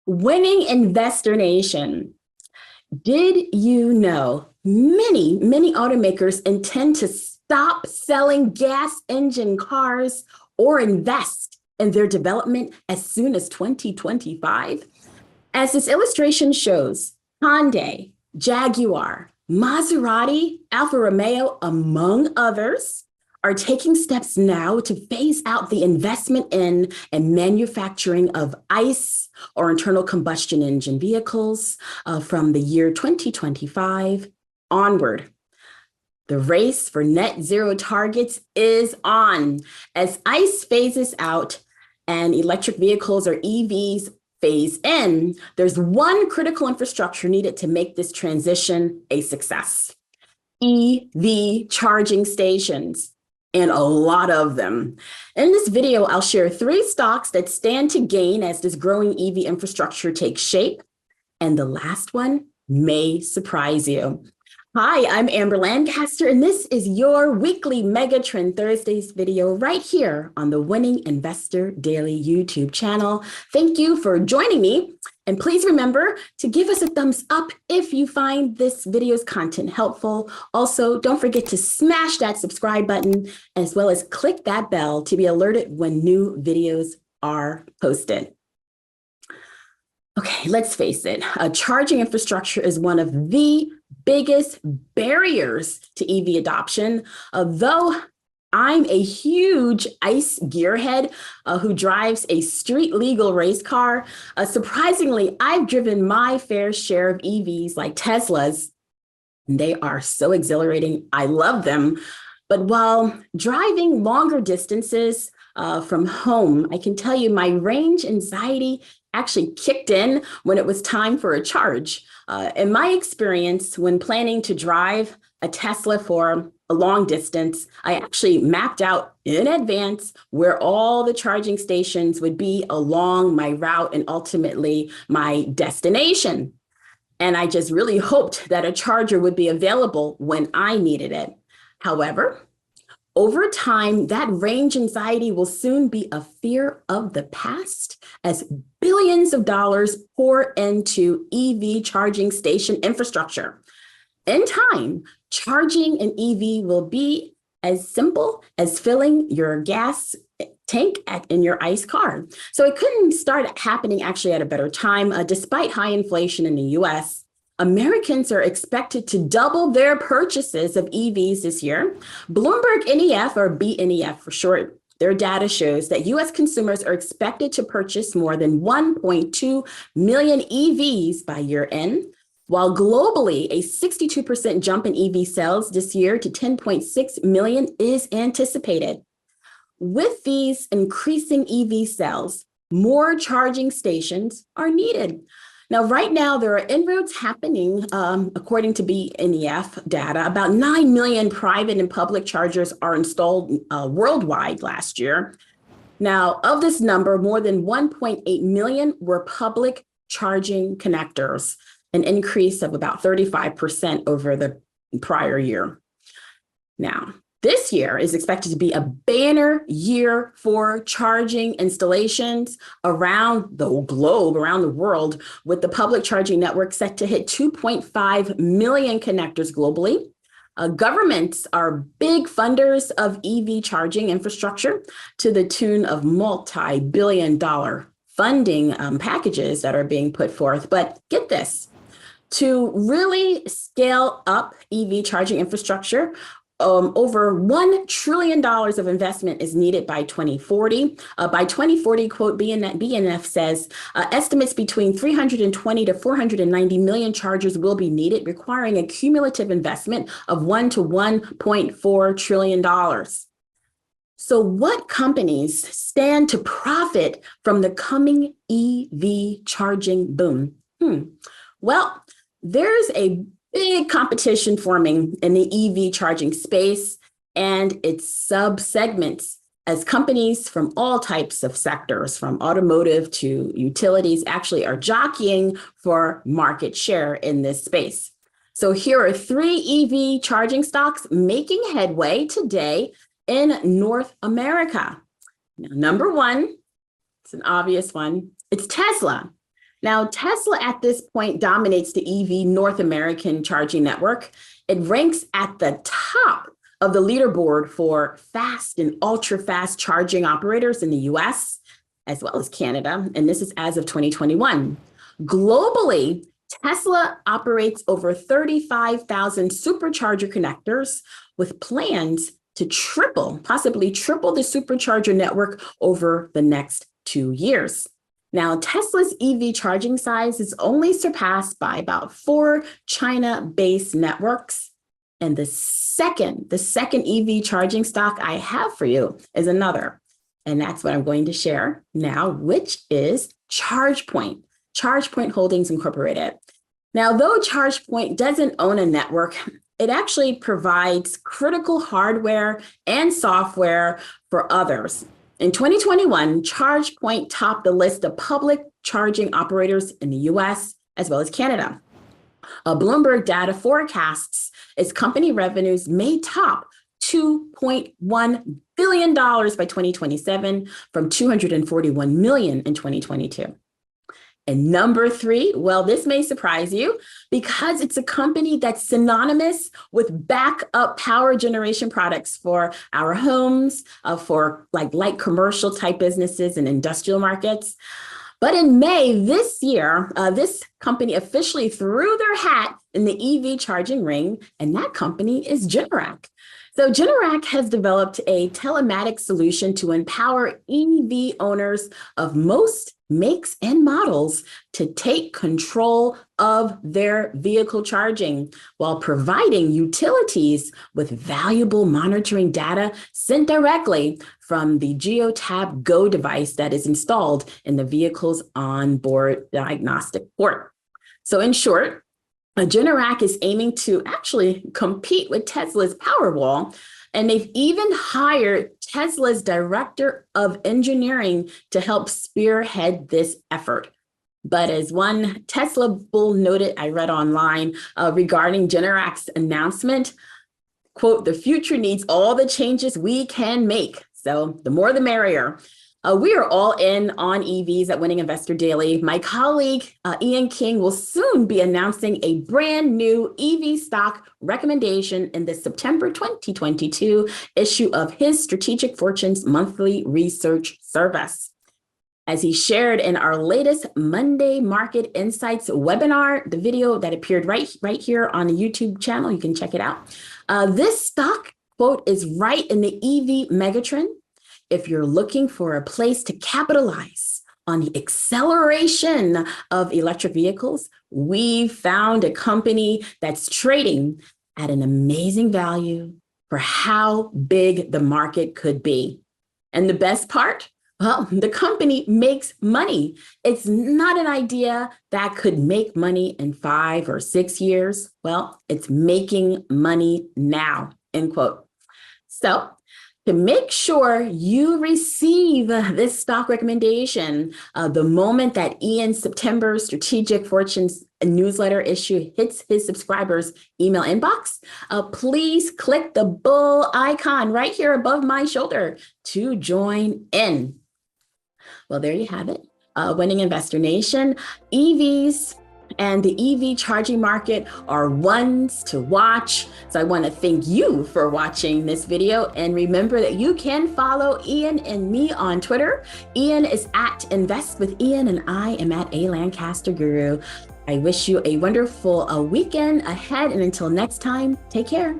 Winning Investor Nation. Did you know many automakers intend to stop selling gas engine cars or invest in their development as soon as 2025? As this illustration shows, Hyundai, Jaguar, Maserati, Alfa Romeo, among others, are taking steps now to phase out the investment in and manufacturing of ICE or internal combustion engine vehicles from the year 2025 onward. The race for net zero targets is on as ICE phases out and electric vehicles or EVs phase in. There's one critical infrastructure needed to make this transition a success: EV charging stations, and a lot of them. In this video, I'll share 3 stocks that stand to gain as this growing EV infrastructure takes shape, and the last one may surprise you. Hi, I'm Amber Lancaster, and this is your weekly Megatrend Thursdays video right here on the Winning Investor Daily YouTube channel. Thank you for joining me, and please remember to give us a thumbs up if you find this video's content helpful. Also, don't forget to smash that subscribe button as well as click that bell to be alerted when new videos are posted. Okay, let's face it, charging infrastructure is one of the biggest barriers to EV adoption. Though I'm a huge ICE gearhead who drives a street legal race car, surprisingly, I've driven my fair share of EVs like Teslas, and they are so exhilarating. I love them. But while driving longer distances from home, I can tell you my range anxiety actually kicked in when it was time for a charge. In my experience, when planning to drive a Tesla for a long distance, I actually mapped out in advance where all the charging stations would be along my route and ultimately my destination. And I just really hoped that a charger would be available when I needed it. However, over time, that range anxiety will soon be a fear of the past as billions of dollars pour into EV charging station infrastructure. In time, charging an EV will be as simple as filling your gas tank in your ICE car. So it couldn't start happening actually at a better time. Despite high inflation in the US, Americans are expected to double their purchases of EVs this year. Bloomberg NEF, or BNEF for short, their data shows that US consumers are expected to purchase more than 1.2 million EVs by year end, while globally a 62% jump in EV sales this year to 10.6 million is anticipated. With these increasing EV sales, more charging stations are needed. Now, right now, there are inroads happening, according to BNEF data. About 9 million private and public chargers are installed worldwide last year. Now, of this number, more than 1.8 million were public charging connectors, an increase of about 35% over the prior year. Now, this year is expected to be a banner year for charging installations around the globe, around the world, with the public charging network set to hit 2.5 million connectors globally. Governments are big funders of EV charging infrastructure to the tune of multi-billion-dollar funding packages that are being put forth. But get this, to really scale up EV charging infrastructure, over $1 trillion of investment is needed by 2040. By 2040, quote, BNF says, estimates between 320 to 490 million chargers will be needed, requiring a cumulative investment of $1 to $1.4 trillion. So what companies stand to profit from the coming EV charging boom? Well, there's a big competition forming in the EV charging space and its sub-segments as companies from all types of sectors, from automotive to utilities, actually are jockeying for market share in this space. So here are 3 EV charging stocks making headway today in North America. Now, number 1, it's an obvious one, it's Tesla. Now, Tesla at this point dominates the EV North American charging network. It ranks at the top of the leaderboard for fast and ultra fast charging operators in the US, as well as Canada. And this is as of 2021. Globally, Tesla operates over 35,000 supercharger connectors with plans to possibly triple the supercharger network over the next 2 years. Now, Tesla's EV charging size is only surpassed by about 4 China-based networks. And the second EV charging stock I have for you is another. And that's what I'm going to share now, which is ChargePoint Holdings Incorporated. Now, though ChargePoint doesn't own a network, it actually provides critical hardware and software for others. In 2021, ChargePoint topped the list of public charging operators in the US as well as Canada. Bloomberg data forecasts its company revenues may top $2.1 billion by 2027 from $241 million in 2022. And number 3, well, this may surprise you because it's a company that's synonymous with backup power generation products for our homes, for like light commercial type businesses and industrial markets. But in May this year, this company officially threw their hat in the EV charging ring, and that company is Generac. So Generac has developed a telematic solution to empower EV owners of most makes and models to take control of their vehicle charging while providing utilities with valuable monitoring data sent directly from the GeoTab Go device that is installed in the vehicle's onboard diagnostic port. So in short, Generac is aiming to actually compete with Tesla's Powerwall, and they've even hired Tesla's director of engineering to help spearhead this effort. But as one Tesla bull noted, I read online regarding Generac's announcement, quote, "The future needs all the changes we can make. So the more the merrier." We are all in on EVs at Winning Investor Daily. My colleague, Ian King, will soon be announcing a brand new EV stock recommendation in the September 2022 issue of his Strategic Fortunes monthly research service. As he shared in our latest Monday Market Insights webinar, the video that appeared right here on the YouTube channel, you can check it out. This stock, quote, is right in the EV megatrend. If you're looking for a place to capitalize on the acceleration of electric vehicles, we found a company that's trading at an amazing value for how big the market could be. And the best part? Well, the company makes money. It's not an idea that could make money in 5 or 6 years. Well, it's making money now, end quote. So, to make sure you receive this stock recommendation the moment that Ian's September Strategic Fortunes newsletter issue hits his subscribers' email inbox, please click the bull icon right here above my shoulder to join in. Well, there you have it. Winning Investor Nation, EVs and the EV charging market are ones to watch. So I want to thank you for watching this video. And remember that you can follow Ian and me on Twitter. Ian is at Invest with Ian and I am at A Lancaster Guru. I wish you a wonderful weekend ahead. And until next time, take care.